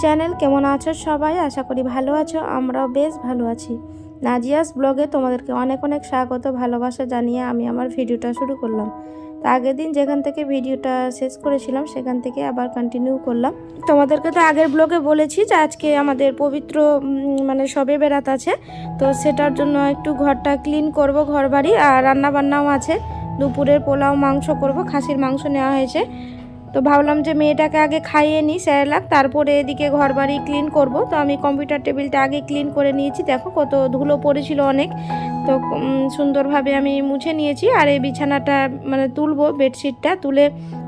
Channel. কেমন আছো সবাই? আশা করি ভালো আছো। আমরাও বেশ ভালো আছি। নাজিয়াস ব্লগে তোমাদেরকে অনেক অনেক স্বাগত, ভালোবাসা জানিয়ে আমি আমার ভিডিওটা শুরু করলাম। তো আগের দিন যেখান থেকে ভিডিওটা শেষ করেছিলাম সেখান থেকে আবার কন্টিনিউ করলাম। তোমাদেরকে তো আগের ব্লগে বলেছি যে আজকে আমাদের পবিত্র মানে শবে বেরাত আছে, তো সেটার জন্য একটু ঘরটা ক্লিন করব, ঘর বাড়ি, আর রান্না বান্নাও আছে। দুপুরের পোলাও মাংস করব, খাসির মাংস নেওয়া হয়েছে। তো ভাবলাম যে মেয়েটাকে আগে খাইয়ে নিই স্যারেলাক, তারপরে এদিকে ঘর বাড়ি ক্লিন করব। তো আমি কম্পিউটার টেবিলটা আগে ক্লিন করে নিয়েছি। দেখো কত ধুলো পড়েছিল অনেক, তো সুন্দরভাবে আমি মুছে নিয়েছি। আর এই বিছানাটা মানে তুলবো, বেডশিটটা তুলে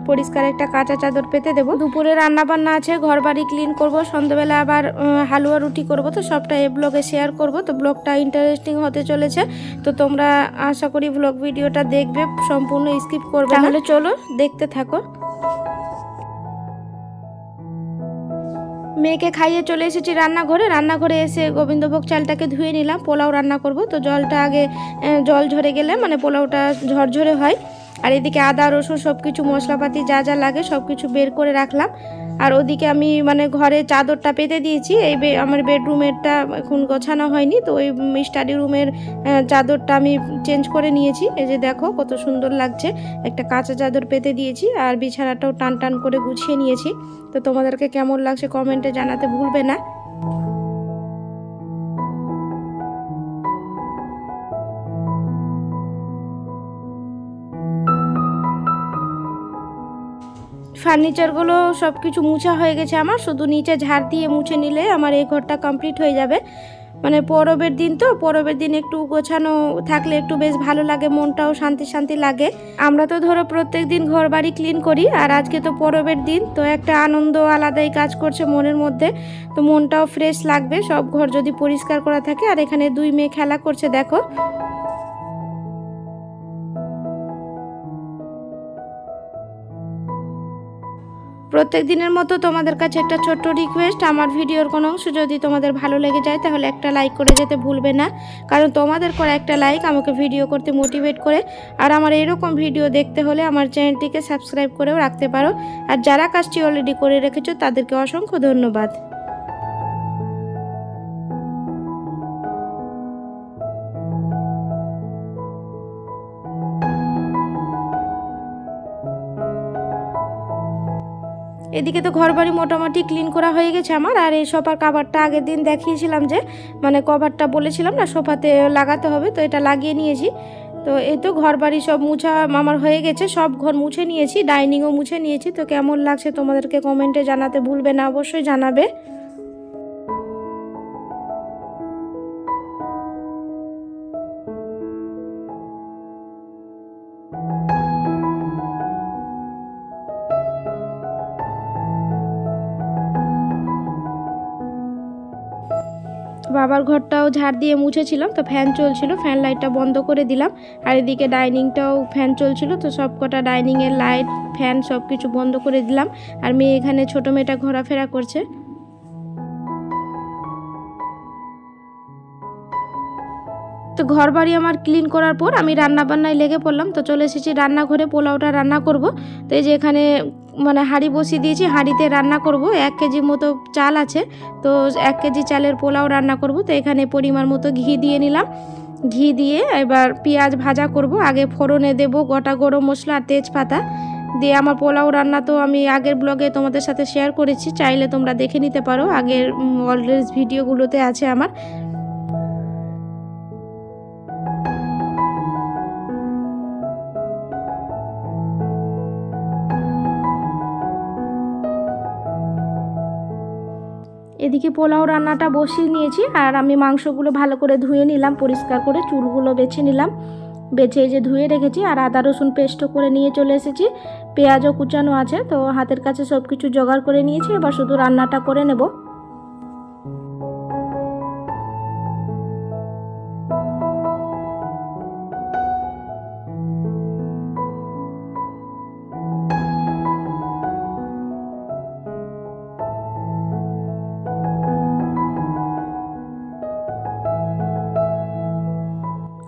পরিষ্কার একটা কাঁচা চাদর পেতে দেবো। দুপুরে রান্না বান্না আছে, ঘর বাড়ি ক্লিন করব, সন্ধ্যাবেলা আবার হালুয়া রুটি করব। তো সবটা এই ব্লগে শেয়ার করব। তো ব্লগটা ইন্টারেস্টিং হতে চলেছে, তো তোমরা আশা করি ব্লগ ভিডিওটা দেখবে, সম্পূর্ণ স্কিপ করবে। তাহলে চলো দেখতে থাকো। মেয়েকে খাইয়ে চলে এসেছি রান্নাঘরে এসে গোবিন্দভোগ চালটাকে ধুয়ে নিলাম। পোলাও রান্না করব, তো জলটা আগে জল ঝরে গেলে মানে পোলাওটা ঝরঝরে হয়। আর এদিকে আদা রসুন সব কিছু মশলাপাতি যা যা লাগে সব কিছু বের করে রাখলাম। আর ওদিকে আমি মানে ঘরে চাদরটা পেতে দিয়েছি। এই আমার বেডরুমেরটা এখন গোছানো হয়নি, তো ওই স্টাডি রুমের চাদরটা আমি চেঞ্জ করে নিয়েছি। এই যে দেখো কত সুন্দর লাগছে, একটা কাঁচা চাদর পেতে দিয়েছি। আর বিছানাটাও টান টান করে গুছিয়ে নিয়েছি। তো তোমাদেরকে কেমন লাগছে কমেন্টে জানাতে ভুলবে না। ফার্নিচারগুলো সব কিছু মুছা হয়ে গেছে আমার, শুধু নিচে ঝাড় দিয়ে মুছে নিলে আমার এই ঘরটা কমপ্লিট হয়ে যাবে। মানে পরবের দিন, তো পরবের দিন একটু গোছানো থাকলে একটু বেশ ভালো লাগে, মনটাও শান্তি শান্তি লাগে। আমরা তো ধরো প্রত্যেক দিন ঘর বাড়ি ক্লিন করি, আর আজকে তো পরবের দিন, তো একটা আনন্দ আলাদাই কাজ করছে মনের মধ্যে। তো মনটাও ফ্রেশ লাগবে সব ঘর যদি পরিষ্কার করা থাকে। আর এখানে দুই মেয়ে খেলা করছে দেখো। প্রত্যেক দিনের মতো তোমাদের কাছে একটা ছোট্ট রিকোয়েস্ট, আমার ভিডিওর কোনো অংশ যদি তোমাদের ভালো লেগে যায় তাহলে একটা লাইক করে যেতে ভুলবে না, কারণ তোমাদের করা একটা লাইক আমাকে ভিডিও করতে মোটিভেট করে। আর আমার এরকম ভিডিও দেখতে হলে আমার চ্যানেলটিকে সাবস্ক্রাইব করেও রাখতে পারো। আর যারা কাজটি অলরেডি করে রেখেছো তাদেরকে অসংখ্য ধন্যবাদ। এদিকে তো ঘর বাড়ি মোটামুটি ক্লিন করা হয়ে গেছে আমার। আর এই সোফার কভারটা আগের দিন দেখিয়েছিলাম যে মানে কভারটা বলেছিলাম না সোফাতে লাগাতে হবে, তো এটা লাগিয়ে নিয়েছি। তো এই তো ঘর বাড়ি সব মুছা আমার হয়ে গেছে, সব ঘর মুছে নিয়েছি, ডাইনিংও মুছে নিয়েছি। তো কেমন লাগছে তোমাদেরকে কমেন্টে জানাতে ভুলবে না, অবশ্যই জানাবে। বাবার ঘরটাও ঝাড় দিয়ে মুছেছিলাম, তো ফ্যান চলছিল, ফ্যান লাইটটা বন্ধ করে দিলাম। আর এদিকে ডাইনিংটাও ফ্যান চলছিল, তো সব কটা ডাইনিংয়ের লাইট ফ্যান সব কিছু বন্ধ করে দিলাম। আর মেয়ে এখানে ছোটো মেয়েটা ঘোরাফেরা করছে। তো ঘর বাড়ি আমার ক্লিন করার পর আমি রান্না বান্নায় লেগে পড়লাম। তো চলে এসেছি রান্নাঘরে, পোলাওটা রান্না করব। তো এই যে এখানে মানে হাঁড়ি বসিয়ে দিয়েছি, হাঁড়িতে রান্না করব। 1 কেজি মতো চাল আছে, তো 1 কেজি চালের পোলাও রান্না করব। তো এখানে পরিমাণ মতো ঘি দিয়ে নিলাম। ঘি দিয়ে এবার পেঁয়াজ ভাজা করব। আগে ফোড়নে দেব গোটা গরম মশলা আর তেজপাতা দিয়ে। আমার পোলাও রান্না তো আমি আগের ব্লগে তোমাদের সাথে শেয়ার করেছি, চাইলে তোমরা দেখে নিতে পারো, আগের অলরেডি ভিডিওগুলোতে আছে আমার। এদিকে পোলাও রান্নাটা বসিয়ে নিয়েছি। আর আমি মাংসগুলো ভালো করে ধুয়ে নিলাম, পরিষ্কার করে চুলগুলো বেছে নিলাম, বেছে এই যে ধুয়ে রেখেছি। আর আদা রসুন পেস্টও করে নিয়ে চলে এসেছি, পেঁয়াজও কুচানো আছে। তো হাতের কাছে সব কিছু জোগাড় করে নিয়েছি, এবার শুধু রান্নাটা করে নেব।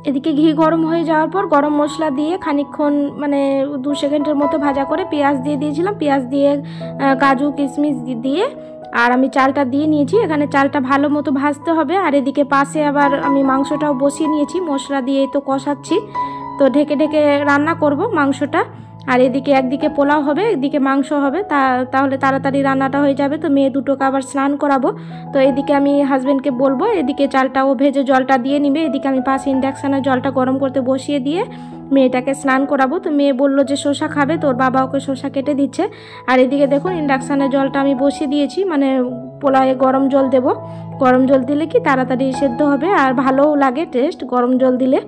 এদিকে ঘি গরম হয়ে যাওয়ার পর গরম মশলা দিয়ে খানিকক্ষণ মানে 2 সেকেন্ডের মতো ভাজা করে পেঁয়াজ দিয়ে দিয়েছিলাম। পেঁয়াজ দিয়ে কাজু কিশমিশ দিয়ে আর আমি চালটা দিয়ে নিয়েছি। এখানে চালটা ভালো মতো ভাজতে হবে। আর এদিকে পাশে আবার আমি মাংসটাও বসিয়ে নিয়েছি, মশলা দিয়ে তো কষাচ্ছি। তো ঢেকে ঢেকে রান্না করব মাংসটা। আর এদিকে একদিকে পোলাও হবে, একদিকে মাংস হবে, তাহলে তাড়াতাড়ি রান্নাটা হয়ে যাবে। তো মেয়ে দুটোকে আবার স্নান করাবো। তো এদিকে আমি হাজব্যান্ডকে বলবো এদিকে চালটাও ভেজে জলটা দিয়ে নিবে, এদিকে আমি পাশে ইন্ডাকশানে জলটা গরম করতে বসিয়ে দিয়ে মেয়েটাকে স্নান করাবো। তো মেয়ে বললো যে শসা খাবে, তো ওর বাবা ওকে শসা কেটে দিচ্ছে। আর এদিকে দেখুন ইন্ডাকশানে জলটা আমি বসিয়ে দিয়েছি, মানে পোলাওয়ে গরম জল দেব। গরম জল দিলে কি তাড়াতাড়ি সেদ্ধ হবে আর ভালোও লাগে টেস্ট গরম জল দিলে।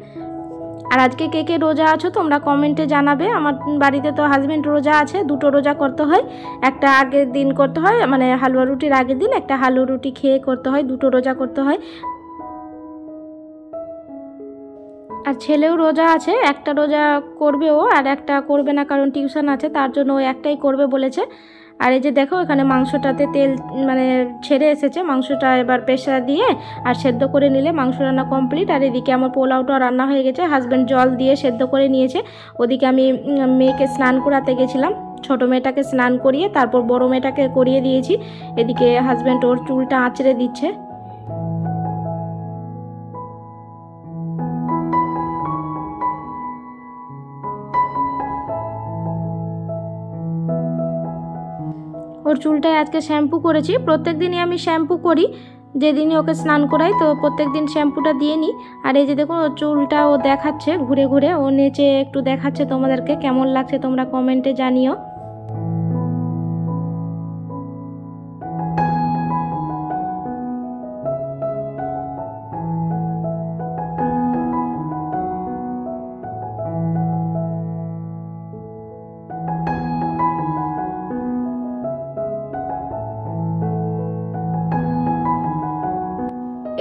আর আজকে কে কে রোজা আছো তোমরা কমেন্টে জানাবে। আমার বাড়িতে তো হাজব্যান্ড রোজা আছে, দুটো রোজা করতে হয়। একটা আগের দিন করতে হয়, মানে হালুয়া রুটির আগের দিন একটা হালুয়া রুটি খেয়ে করতে হয়, দুটো রোজা করতে হয়। আর ছেলেও রোজা আছে, একটা রোজা করবে ও, আর একটা করবে না কারণ টিউশন আছে, তার জন্য ও একটাই করবে বলেছে। আর এই যে দেখো এখানে মাংসটাতে তেল মানে ছেড়ে এসেছে, মাংসটা এবার প্রেসার দিয়ে আর সেদ্ধ করে নিলে মাংস রান্না কমপ্লিট। আর এদিকে আমার পোলাওটা রান্না হয়ে গেছে, হাজব্যান্ড জল দিয়ে সেদ্ধ করে নিয়েছে। ওদিকে আমি মেয়েকে স্নান করাতে গেছিলাম, ছোটো মেয়েটাকে স্নান করিয়ে তারপর বড়ো মেয়েটাকে করিয়ে দিয়েছি। এদিকে হাজব্যান্ড ওর চুলটা আঁচড়ে দিচ্ছে। ওর চুলটায় আজকে শ্যাম্পু করেছি, প্রত্যেক দিনই আমি শ্যাম্পু করি যেদিনই ওকে স্নান করাই, তো প্রত্যেক দিন শ্যাম্পুটা দিয়ে নিই। আর এই যে দেখুন ওর চুলটা ও দেখাচ্ছে ঘুরে ঘুরে, ও নেচে একটু দেখাচ্ছে তোমাদেরকে, কেমন লাগছে তোমরা কমেন্টে জানিও।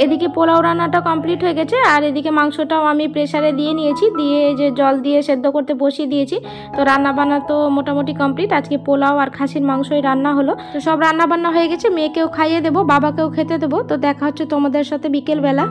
এদিকে পোলাও রান্নাটা কমপ্লিট হয়ে গেছে। আর এদিকে মাংসটাও আমি প্রেসারে দিয়ে নিয়েছি, দিয়ে যে জল দিয়ে সেদ্ধ করতে বসিয়ে দিয়েছি। তো রান্না বান্না তো মোটামুটি কমপ্লিট, আজকে পোলাও আর খাসির মাংসই রান্না হলো। তো সব রান্না বান্না হয়ে গেছে, মেয়েকেও খাইয়ে দেবো, বাবাকেও খেতে দেবো। তো দেখা হচ্ছে তোমাদের সাথে বিকেলবেলা।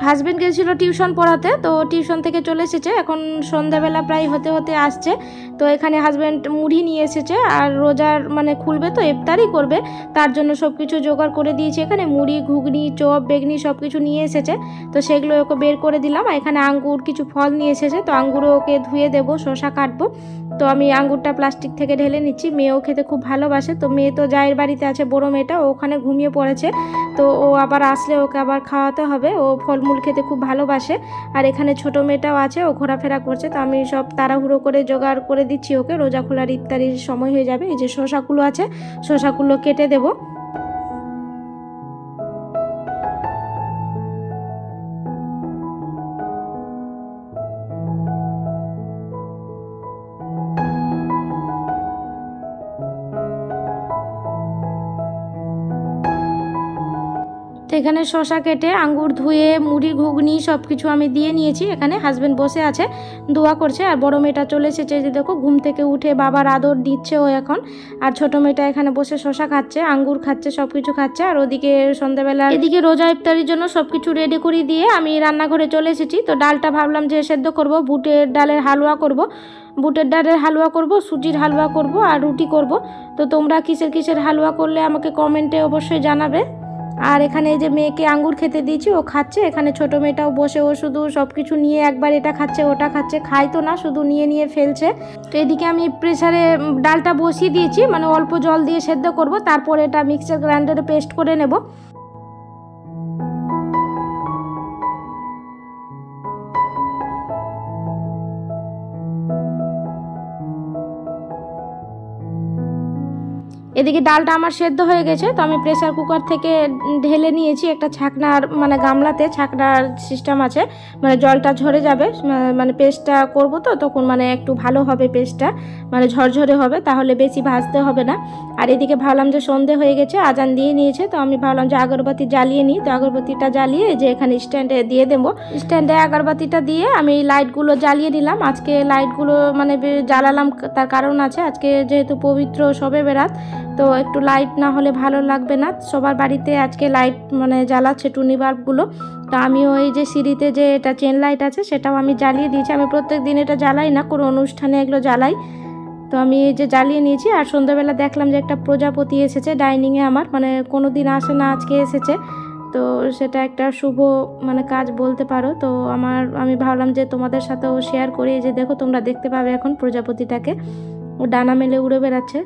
হাজব্যান্ড গেছিলো টিউশন পড়াতে, তো টিউশন থেকে চলে এসেছে, এখন সন্ধ্যাবেলা প্রায় হতে হতে আসছে। তো এখানে হাজব্যান্ড মুড়ি নিয়ে এসেছে, আর রোজার মানে খুলবে তো ইফতারি করবে, তার জন্য সব কিছু জোগাড় করে দিয়েছে। এখানে মুড়ি, ঘুগনি, চপ, বেগনি সব কিছু নিয়ে এসেছে। তো সেগুলো ওকে বের করে দিলাম। এখানে আঙ্গুর, কিছু ফল নিয়ে এসেছে, তো আঙ্গুরও ওকে ধুয়ে দেবো, শসা কাটবো। তো আমি আঙ্গুরটা প্লাস্টিক থেকে ঢেলে নিচ্ছি, মেয়েও খেতে খুব ভালোবাসে। তো মেয়ে তো জায়ের বাড়িতে আছে, বড় মেয়েটা ওখানে ঘুমিয়ে পড়েছে, তো ও আবার আসলে ওকে আবার খাওয়াতে হবে, ও ফলমূল খেতে খুব ভালোবাসে। আর এখানে ছোট মেয়েটাও আছে, ও ঘোরাফেরা করছে। তো আমি সব তাড়াহুড়ো করে জোগাড় করে দিচ্ছি ওকে, রোজা খোলার ইফতারির সময় হয়ে যাবে। এই যে শসাগুলো আছে, শসাগুলো কেটে দেবো। তো এখানে শসা কেটে, আঙ্গুর ধুয়ে, মুড়ি, ঘুগনি সব কিছু আমি দিয়ে নিয়েছি। এখানে হাজব্যান্ড বসে আছে, দোয়া করছে। আর বড় মেয়েটা চলে এসেছে, যে দেখো ঘুম থেকে উঠে বাবার আদর দিচ্ছে ও এখন। আর ছোট মেয়েটা এখানে বসে শসা খাচ্ছে, আঙ্গুর খাচ্ছে, সব কিছু খাচ্ছে। আর ওদিকে সন্ধ্যাবেলা এদিকে রোজা ইফতারির জন্য সব কিছু রেডি করে দিয়ে আমি রান্নাঘরে চলে এসেছি। তো ডালটা ভাবলাম যে সেদ্ধ করব, বুটের ডালের হালুয়া করব, বুটের ডালের হালুয়া করব, সুজির হালুয়া করব, আর রুটি করব। তো তোমরা কিসের কিসের হালুয়া করলে আমাকে কমেন্টে অবশ্যই জানাবে। আর এখানে এই যে মেয়েকে আঙ্গুর খেতে দিয়েছি, ও খাচ্ছে। এখানে ছোট মেয়েটাও বসে, ও শুধু সব কিছু নিয়ে একবার এটা খাচ্ছে ওটা খাচ্ছে, খাই তো না, শুধু নিয়ে নিয়ে ফেলছে। তো এদিকে আমি প্রেসারে ডালটা বসিয়ে দিয়েছি, মানে অল্প জল দিয়ে সেদ্ধ করব, তারপর এটা মিক্সার গ্রাইন্ডারে পেস্ট করে নেব। এদিকে ডালটা আমার সেদ্ধ হয়ে গেছে, তো আমি প্রেসার কুকার থেকে ঢেলে নিয়েছি একটা ছাকনার, মানে গামলাতে ছাকনার সিস্টেম আছে, মানে জলটা ঝরে যাবে, মানে পেস্টটা করব তো তখন মানে একটু ভালো হবে পেস্টটা, মানে ঝরঝরে হবে, তাহলে বেশি ভাজতে হবে না। আর এদিকে ভাবলাম যে সন্ধে হয়ে গেছে, আজান দিয়ে নিয়েছে, তো আমি ভাবলাম যে আগরবাতি জ্বালিয়ে নিই। তো আগরবাতিটা জ্বালিয়ে যে এখানে স্ট্যান্ডে দিয়ে দেবো, স্ট্যান্ডে আগরবাতিটা দিয়ে আমি লাইটগুলো জ্বালিয়ে নিলাম। আজকে লাইটগুলো মানে জ্বালালাম, তার কারণ আছে, আজকে যেহেতু পবিত্র শবে বেরাত, তো একটু লাইট না হলে ভালো লাগবে না। সবার বাড়িতে আজকে লাইট মানে জ্বালাচ্ছে টুনি বাল্বগুলো। তো আমিও এই যে সিঁড়িতে যে এটা চেন লাইট আছে সেটাও আমি জ্বালিয়ে দিয়েছি। আমি প্রত্যেক দিন এটা জ্বালাই না, কোনো অনুষ্ঠানে এগুলো জ্বালাই। তো আমি এই যে জ্বালিয়ে নিয়েছি। আর সন্ধ্যাবেলা দেখলাম যে একটা প্রজাপতি এসেছে ডাইনিংয়ে আমার, মানে কোনো দিন আসে না, আজকে এসেছে। তো সেটা একটা শুভ মানে কাজ বলতে পারো। তো আমি ভাবলাম যে তোমাদের সাথেও শেয়ার করি। এই যে দেখো, তোমরা দেখতে পাবে এখন প্রজাপতিটাকে, ও ডানা মেলে উড়ে বেড়াচ্ছে।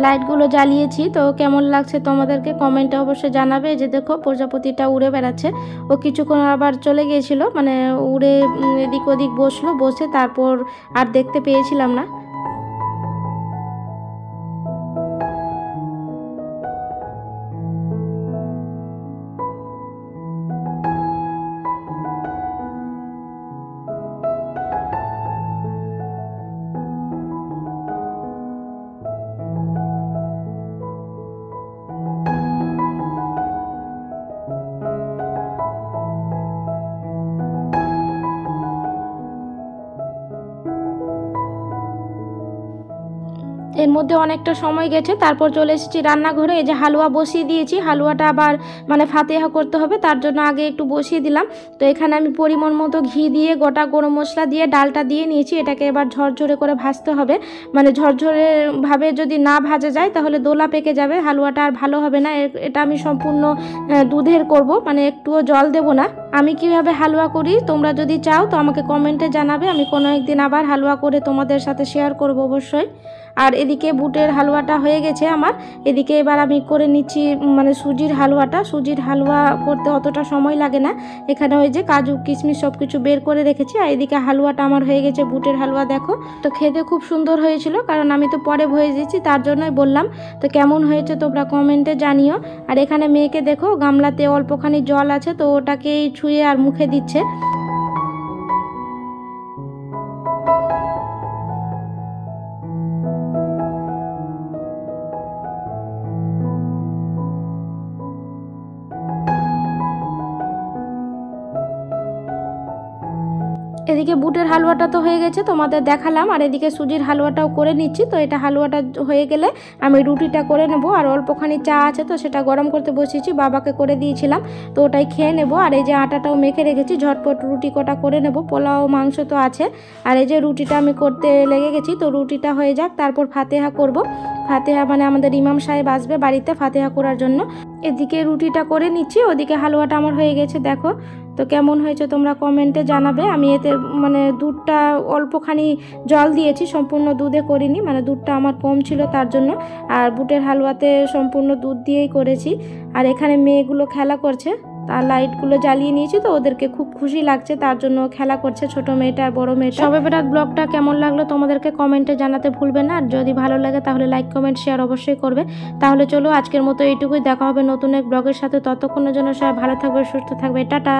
লাইটগুলো জ্বালিয়েছি, তো কেমন লাগছে তোমাদেরকে কমেন্টে অবশ্যই জানাবে। যে দেখো প্রজাপতিটা উড়ে বেড়াচ্ছে। ও কিছুক্ষণ আবার চলে গিয়েছিল, মানে উড়ে এদিক ওদিক বসলো, বসে তারপর আর দেখতে পেয়েছিলাম না। এর মধ্যে অনেকটা সময় গেছে, তারপর চলে এসেছি রান্নাঘরে। এই যে হালুয়া বসিয়ে দিয়েছি। হালুয়াটা আবার মানে ফাতেহা করতে হবে, তার জন্য আগে একটু বসিয়ে দিলাম। তো এখানে আমি পরিমাণ মতো ঘি দিয়ে গোটা গরম মশলা দিয়ে ডালটা দিয়ে নিয়েছি। এটাকে এবার ঝরঝরে করে ভাজতে হবে। মানে ঝরঝরে ভাবে যদি না ভাজা যায় তাহলে দোলা পেকে যাবে, হালুয়াটা আর ভালো হবে না। এটা আমি সম্পূর্ণ দুধের করব, মানে একটুও জল দেব না। আমি কিভাবে হালুয়া করি তোমরা যদি চাও তো আমাকে কমেন্টে জানাবে। আমি কোনো একদিন আবার হালুয়া করে তোমাদের সাথে শেয়ার করব অবশ্যই। আর এদিকে বুটের হালুয়াটা হয়ে গেছে আমার। এদিকে এবার আমি করে নিচ্ছি মানে সুজির হালুয়াটা। সুজির হালুয়া করতে অতটা সময় লাগে না। এখানে ওই যে কাজু কিশমিশ সব কিছু বের করে রেখেছি। আর এদিকে হালুয়াটা আমার হয়ে গেছে, বুটের হালুয়া দেখো। তো খেতে খুব সুন্দর হয়েছিল, কারণ আমি তো পরে ভয়ে দিয়েছি, তার জন্যই বললাম। তো কেমন হয়েছে তোমরা কমেন্টে জানিও। আর এখানে মেয়েকে দেখো গামলাতে অল্পখানি জল আছে, তো ওটাকেই ছুঁয়ে আর মুখে দিচ্ছে। এদিকে বুটের হালুয়াটা তো হয়ে গেছে, তোমাদের দেখালাম। আর এদিকে সুজির হালুয়াটাও করে নিচ্ছি। তো এটা হালুয়াটা হয়ে গেলে আমি রুটিটা করে নেব। আর অল্পখানি চা আছে, তো সেটা গরম করতে বসিয়েছি, বাবাকে করে দিয়েছিলাম। তো ওটাই খেয়ে নেব। আর এই যে আটাটাও মেখে রেখেছি, ঝটপট রুটি কটা করে নেব। পোলাও মাংস তো আছে। আর এই যে রুটিটা আমি করতে লেগে গেছি। তো রুটিটা হয়ে যাক, তারপর ফাতেহা করব। ফাতেহা মানে আমাদের ইমাম সাহেব আসবে বাড়িতে ফাতেহা করার জন্য। এদিকে রুটিটা করে নিচ্ছি, ওদিকে হালুয়াটা আমার হয়ে গেছে দেখো। তো কেমন হয়েছে তোমরা কমেন্টে জানাবে। আমি এতে মানে দুধটা অল্পখানি জল দিয়েছি, সম্পূর্ণ দুধে করিনি, মানে দুধটা আমার কম ছিল তার জন্য। আর বুটের হালুয়াতে সম্পূর্ণ দুধ দিয়েই করেছি। আর এখানে মেয়েগুলো খেলা করছে, তার লাইটগুলো জ্বালিয়ে নিয়েছি, তো ওদেরকে খুব খুশি লাগছে, তার জন্য খেলা করছে ছোট মেয়েটা আর বড় মেয়েটা। সবে বেটার ব্লগটা কেমন লাগলো তোমাদেরকে কমেন্টে জানাতে ভুলবে না। আর যদি ভালো লাগে তাহলে লাইক কমেন্ট শেয়ার অবশ্যই করবে। তাহলে চলো আজকের মতো এইটুকুই, দেখা হবে নতুন এক ব্লগের সাথে। ততক্ষণের জন্য সবাই ভালো থাকবে, সুস্থ থাকবে, টাটা।